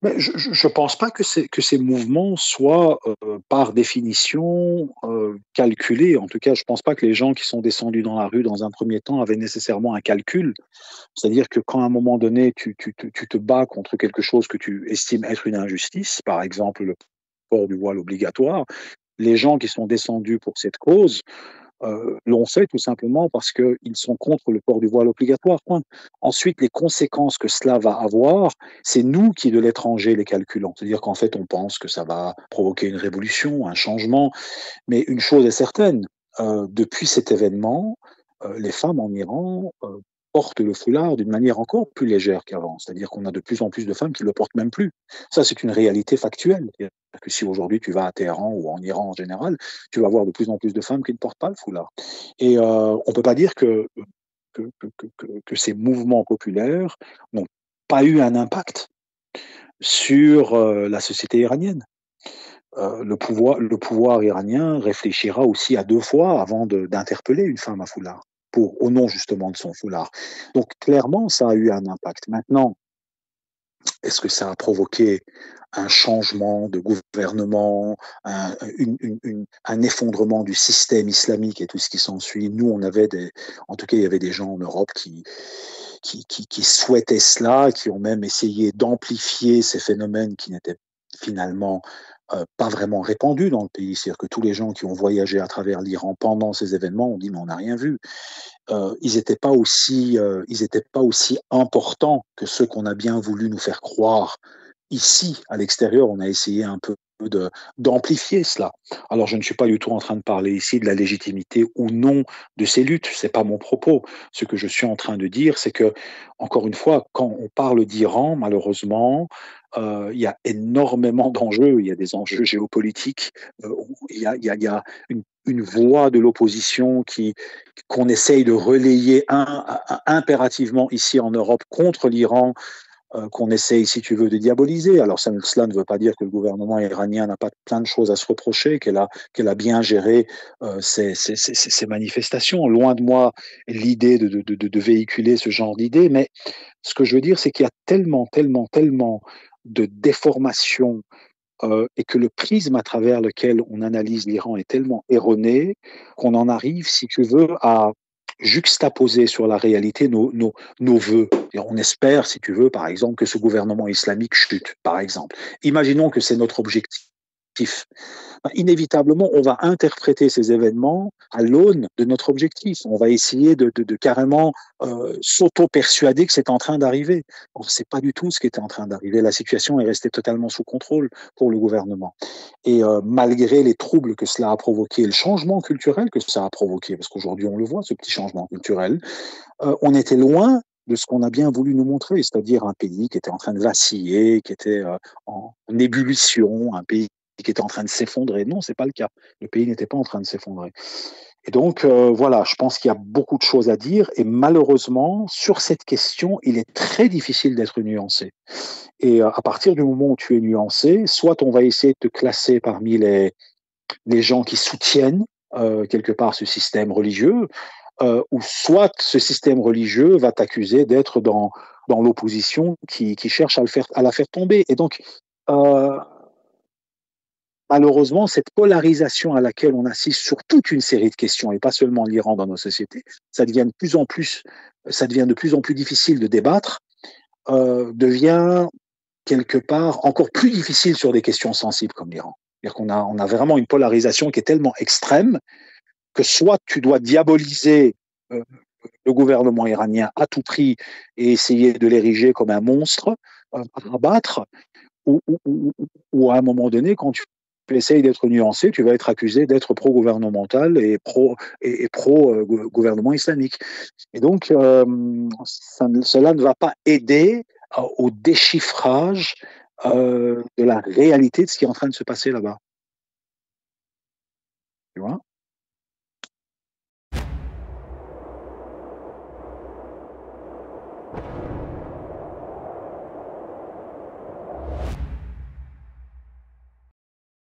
Mais je pense pas que ces mouvements soient, par définition, calculés. En tout cas, je pense pas que les gens qui sont descendus dans la rue, dans un premier temps, avaient nécessairement un calcul. C'est-à-dire que quand à un moment donné, tu te bats contre quelque chose que tu estimes être une injustice, par exemple le port du voile obligatoire, les gens qui sont descendus pour cette cause l'ont fait tout simplement parce qu'ils sont contre le port du voile obligatoire. Point. Ensuite, les conséquences que cela va avoir, c'est nous qui, de l'étranger, les calculons. C'est-à-dire qu'en fait, on pense que ça va provoquer une révolution, un changement. Mais une chose est certaine, depuis cet événement, les femmes en Iran portent le foulard d'une manière encore plus légère qu'avant. C'est-à-dire qu'on a de plus en plus de femmes qui ne le portent même plus. Ça, c'est une réalité factuelle. C'est-à-dire que si aujourd'hui tu vas à Téhéran ou en Iran en général, tu vas voir de plus en plus de femmes qui ne portent pas le foulard. Et on ne peut pas dire que ces mouvements populaires n'ont pas eu un impact sur la société iranienne. Le pouvoir iranien réfléchira aussi à deux fois avant d'interpeller une femme à foulard, au nom justement de son foulard. Donc clairement, ça a eu un impact. Maintenant, est-ce que ça a provoqué un changement de gouvernement, un effondrement du système islamique et tout ce qui s'ensuit? Nous, en tout cas, il y avait des gens en Europe qui souhaitaient cela, qui ont même essayé d'amplifier ces phénomènes qui n'étaient finalement pas vraiment répandus dans le pays. C'est-à-dire que tous les gens qui ont voyagé à travers l'Iran pendant ces événements ont dit mais on n'a rien vu. Ils étaient pas aussi importants que ceux qu'on a bien voulu nous faire croire. Ici, à l'extérieur, on a essayé un peu d'amplifier cela. Alors, je ne suis pas du tout en train de parler ici de la légitimité ou non de ces luttes, c'est pas mon propos. Ce que je suis en train de dire, c'est que, encore une fois, quand on parle d'Iran, malheureusement, il y a énormément d'enjeux. Il y a des enjeux géopolitiques. Il y a une voix de l'opposition qu'on essaye de relayer impérativement ici en Europe contre l'Iran, qu'on essaye, si tu veux, de diaboliser. Alors cela ne veut pas dire que le gouvernement iranien n'a pas plein de choses à se reprocher, qu'elle a bien géré ces manifestations. Loin de moi l'idée de véhiculer ce genre d'idées, mais ce que je veux dire, c'est qu'il y a tellement de déformations et que le prisme à travers lequel on analyse l'Iran est tellement erroné qu'on en arrive, si tu veux, à juxtaposer sur la réalité nos voeux. Et on espère, si tu veux, par exemple, que ce gouvernement islamique chute, par exemple. Imaginons que c'est notre objectif. Inévitablement, on va interpréter ces événements à l'aune de notre objectif. On va essayer de carrément s'auto-persuader que c'est en train d'arriver. Or, c'est pas du tout ce qui était en train d'arriver. La situation est restée totalement sous contrôle pour le gouvernement. Et malgré les troubles que cela a provoqué, le changement culturel que ça a provoqué, parce qu'aujourd'hui on le voit, ce petit changement culturel, on était loin de ce qu'on a bien voulu nous montrer, c'est-à-dire un pays qui était en train de vaciller, qui était en ébullition, un pays qui était en train de s'effondrer. Non, c'est pas le cas. Le pays n'était pas en train de s'effondrer. Et donc, voilà, je pense qu'il y a beaucoup de choses à dire. Et malheureusement, sur cette question, il est très difficile d'être nuancé. Et à partir du moment où tu es nuancé, soit on va essayer de te classer parmi les gens qui soutiennent quelque part ce système religieux, ou soit ce système religieux va t'accuser d'être dans l'opposition qui cherche à la faire tomber. Et donc, euh, malheureusement, cette polarisation à laquelle on assiste sur toute une série de questions, et pas seulement l'Iran dans nos sociétés, ça devient de plus en plus difficile de débattre, devient quelque part encore plus difficile sur des questions sensibles comme l'Iran. C'est-à-dire on a vraiment une polarisation qui est tellement extrême que soit tu dois diaboliser euh, le gouvernement iranien à tout prix et essayer de l'ériger comme un monstre à abattre, ou à un moment donné, quand tu essayes d'être nuancé, tu vas être accusé d'être pro-gouvernemental et pro-gouvernement islamique. Et donc, cela ne va pas aider au déchiffrage de la réalité de ce qui est en train de se passer là-bas. Tu vois?